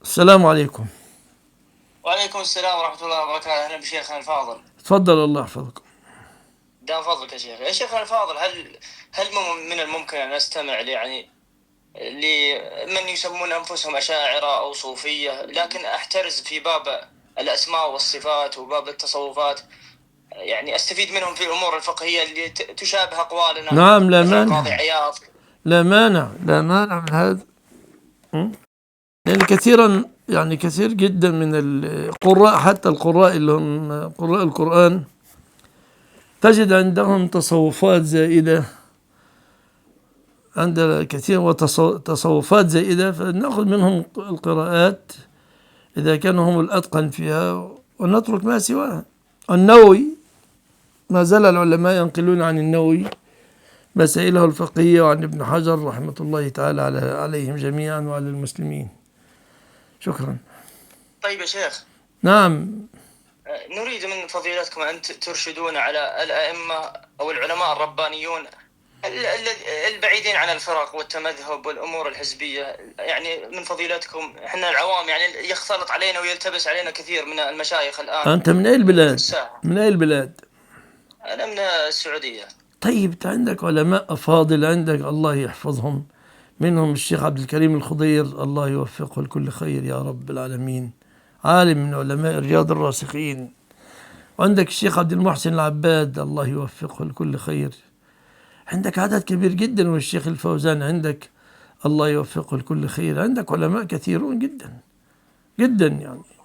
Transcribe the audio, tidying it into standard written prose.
السلام عليكم. وعليكم السلام ورحمة الله وبركاته. أهلا بشيخنا الفاضل. تفضل، الله يحفظك. دام فضلك يا شيخ. يا شيخنا الفاضل، هل من الممكن أن أستمع لمن يسمون أنفسهم أشاعرة أو صوفية، لكن أحترز في باب الأسماء والصفات وباب التصوفات، يعني أستفيد منهم في الأمور الفقهية اللي تشابه أقوالنا، نعم، لا مثل القاضي مانع. عياض. لا مانع، لا مانع من هذا. م? لأن كثيرا، يعني كثير جدا من القراء، حتى القراء اللي هم قراء القرآن، تجد عندهم تصوفات زائدة. عند كثير وتصوفات زائدة، فنأخذ منهم القراءات إذا كانوا هم الأتقن فيها، ونترك ما سواها. النووي، ما زال العلماء ينقلون عن النووي مسائله الفقهية، وعن ابن حجر رحمة الله تعالى عليهم جميعا وعلى المسلمين. شكرا. طيب يا شيخ، نعم. نريد من فضيلتكم أن ترشدون على الأئمة أو العلماء الربانيون البعيدين عن الفرق والتمذهب والأمور الحزبية. يعني من فضيلتكم، احنا العوام يعني يختلط علينا ويلتبس علينا كثير من المشايخ الآن أنت من أي في البلاد؟ الساحة. من أي البلاد؟ أنا من السعودية. طيب، أنت عندك علماء أفاضل، عندك الله يحفظهم، منهم الشيخ عبد الكريم الخضير، الله يوفقه لكل خير يا رب العالمين، عالم من علماء الرياض الراسخين. وعندك الشيخ عبد المحسن العباد، الله يوفقه لكل خير. عندك عدد كبير جدا، والشيخ الفوزان عندك، الله يوفقه لكل خير. عندك علماء كثيرون جدا جدا يعني.